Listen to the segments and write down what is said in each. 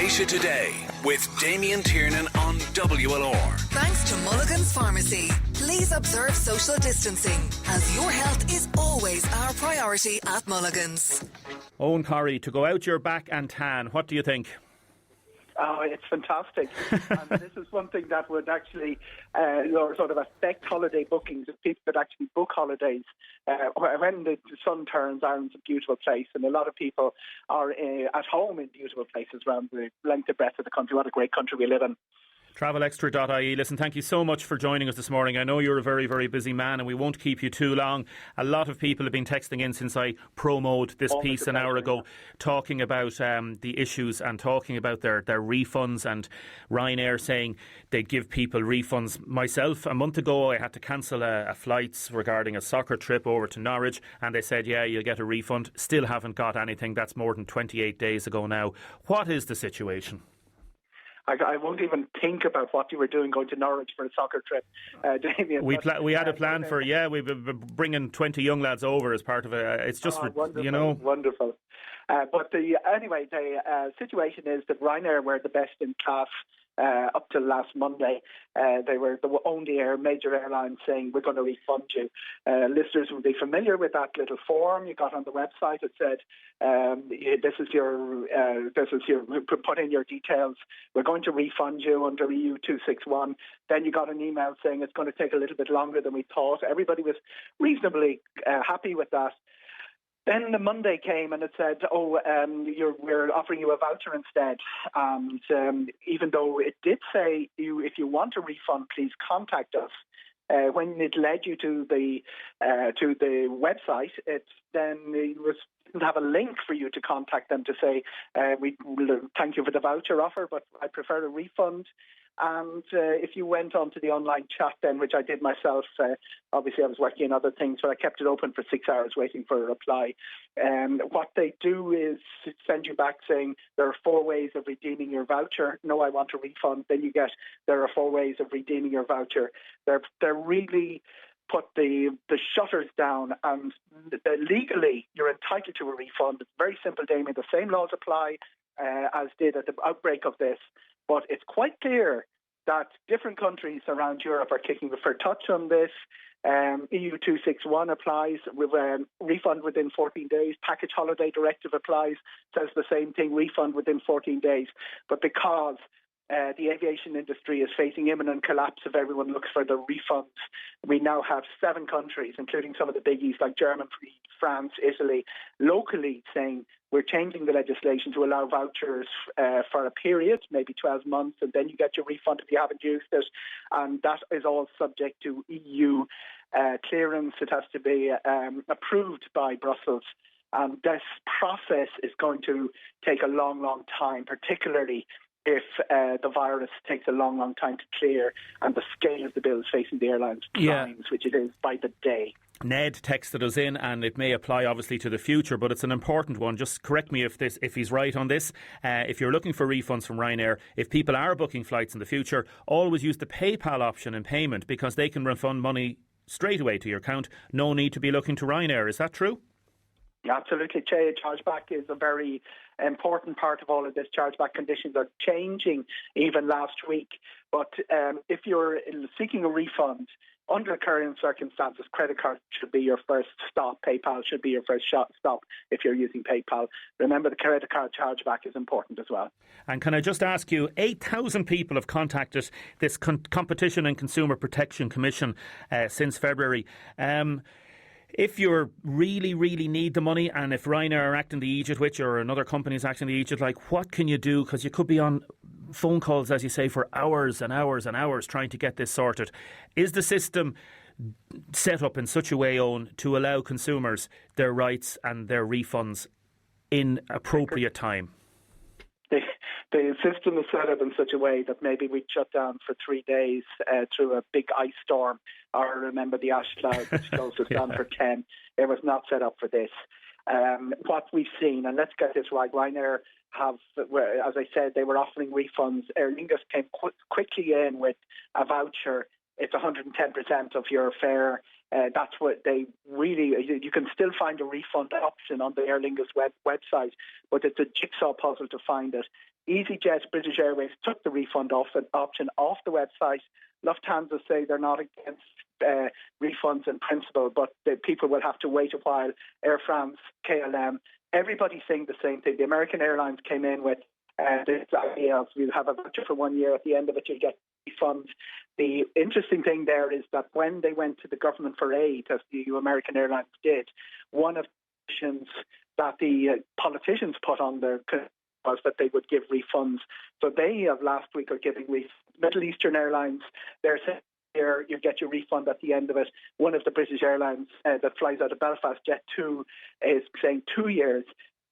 Asia Today with Damien Tiernan on WLR. Thanks to Mulligan's Pharmacy. Please observe social distancing, as your health is always our priority at Mulligan's. Eoghan Corry, to go out your back and tan, what do you think? Oh, it's fantastic. And this is one thing that would actually sort of affect holiday bookings. If people could actually book holidays when the sun turns, Ireland's a beautiful place, and a lot of people are at home in beautiful places around the length and breadth of the country. What a great country we live in. TravelExtra.ie. Listen, thank you so much for joining us this morning. I know you're a very, very busy man and we won't keep you too long. A lot of people have been texting in since I promoted this piece an hour ago, talking about the issues and talking about their refunds, and Ryanair saying they'd give people refunds. Myself, a month ago, I had to cancel a flight regarding a soccer trip over to Norwich, and they said, yeah, you'll get a refund. Still haven't got anything. That's more than 28 days ago now. What is the situation? I won't even think about what you were doing going to Norwich for a soccer trip, Damien. We had a plan for, we've been bringing 20 young lads over as part of it. It's just, wonderful. But the situation is that Ryanair were the best in class up till last Monday. They were the only major airline saying we're going to refund you. Listeners will be familiar with that little form you got on the website. It said this is your put in your details. We're going to refund you under EU 261. Then you got an email saying it's going to take a little bit longer than we thought. Everybody was reasonably happy with that. Then the Monday came and it said, we're offering you a voucher instead. And even though it did say, if you want a refund, please contact us. When it led you to the website, it didn't have a link for you to contact them to say, we thank you for the voucher offer, but I prefer a refund. And if you went onto the online chat then, which I did myself, obviously I was working on other things, but I kept it open for 6 hours waiting for a reply. What they do is send you back saying there are 4 ways of redeeming your voucher. No, I want a refund. Then you get there are 4 ways of redeeming your voucher. They're really put the shutters down, and legally you're entitled to a refund. It's very simple, Damien. The same laws apply as did at the outbreak of this. But it's quite clear that different countries around Europe are kicking the fur touch on this. EU 261 applies with refund within 14 days. Package Holiday Directive applies, says the same thing, refund within 14 days. But because the aviation industry is facing imminent collapse if everyone looks for the refunds, we now have 7 countries, including some of the biggies like Germany, France, Italy, locally saying we're changing the legislation to allow vouchers for a period, maybe 12 months, and then you get your refund if you haven't used it. And that is all subject to EU clearance. It has to be approved by Brussels. And this process is going to take a long, long time, particularly if the virus takes a long, long time to clear and the scale of the bills facing the airlines climbs, which it is by the day. Ned texted us in, and it may apply obviously to the future, but it's an important one. Just correct me if he's right on this. If you're looking for refunds from Ryanair, if people are booking flights in the future, always use the PayPal option in payment, because they can refund money straight away to your account. No need to be looking to Ryanair. Is that true? Absolutely. Chargeback is a very important part of all of this. Chargeback conditions are changing even last week. But if you're seeking a refund, under current circumstances, credit card should be your first stop. PayPal should be your first stop if you're using PayPal. Remember, the credit card chargeback is important as well. And can I just ask you, 8,000 people have contacted this Competition and Consumer Protection Commission since February. If you really, really need the money, and if Ryanair are acting the Egypt witch or another company is acting the Egypt, what can you do? Because you could be on phone calls, as you say, for hours and hours and hours trying to get this sorted. Is the system set up in such a way, Eoghan, to allow consumers their rights and their refunds in appropriate time? The system is set up in such a way that maybe we'd shut down for 3 days through a big ice storm, or remember the ash cloud which closed us down for 10. It was not set up for this. What we've seen, and let's get this right, Ryanair have, as I said, they were offering refunds. Aer Lingus came quickly in with a voucher. It's 110% of your fare. That's what they really. You can still find a refund option on the Aer Lingus website, but it's a jigsaw puzzle to find it. EasyJet, British Airways took the refund option off the website. Lufthansa say they're not against refunds in principle, but the people will have to wait a while. Air France, KLM, everybody's saying the same thing. The American Airlines came in with this idea of we'll have a voucher for 1 year. At the end of it, you'll get refunds. The interesting thing there is that when they went to the government for aid, as the American Airlines did, one of the conditions that the politicians put on their was that they would give refunds. So they last week are giving refunds. Middle Eastern Airlines, they're saying you get your refund at the end of it. One of the British airlines that flies out of Belfast, Jet2, is saying 2 years.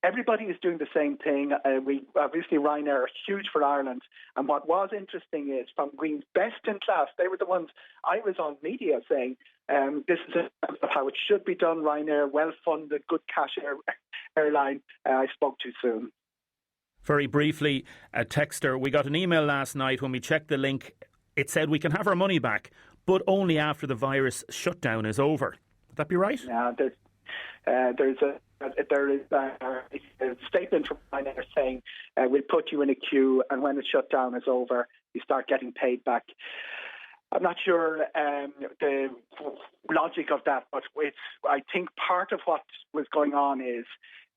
Everybody is doing the same thing. We obviously Ryanair are huge for Ireland. And what was interesting is from Green's best in class, they were the ones I was on media saying this is how it should be done. Ryanair, well-funded, good cash airline. I spoke too soon. Very briefly, a texter, we got an email last night when we checked the link. It said we can have our money back, but only after the virus shutdown is over. Would that be right? Yeah, there is a statement from Ryanair saying we'll put you in a queue, and when the shutdown is over, you start getting paid back. I'm not sure the logic of that, but I think part of what was going on is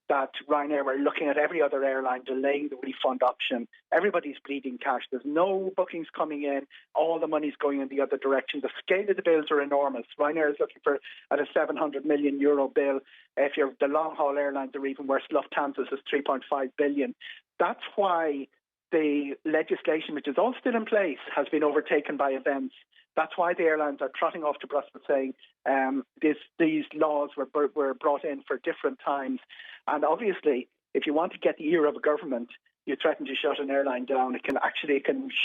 that Ryanair were looking at every other airline delaying the refund option. Everybody's bleeding cash. There's no bookings coming in. All the money's going in the other direction. The scale of the bills are enormous. Ryanair is looking at a €700 million bill. If you're the long-haul airlines are even worse. Lufthansa's is $3.5 billion. That's why the legislation, which is all still in place, has been overtaken by events. That's why the airlines are trotting off to Brussels saying these laws were brought in for different times. And obviously, if you want to get the ear of a government, you threaten to shut an airline down. It can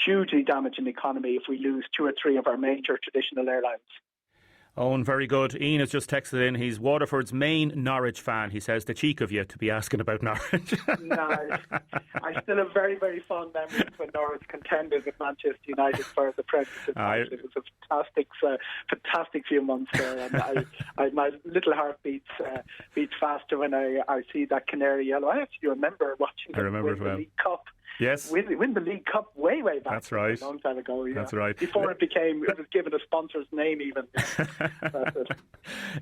hugely damage an economy if we lose 2 or 3 of our major traditional airlines. Owen, very good. Ian has just texted in. He's Waterford's main Norwich fan. He says, the cheek of you to be asking about Norwich. No, I still have very, very fond memories when Norwich contended with Manchester United for the Premiership. It was a fantastic few months there. And my little heart beats faster when I see that canary yellow. I actually remember watching the League Cup. Yes. Win the League Cup way back. That's right. A long time ago, yeah. That's right. Before it was given a sponsor's name even.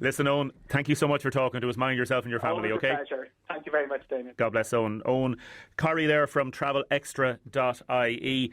Listen, Owen, thank you so much for talking to us. Mind yourself and your family, okay? Pleasure. Thank you very much, Damien. God bless Owen. Owen Corry there from travelextra.ie.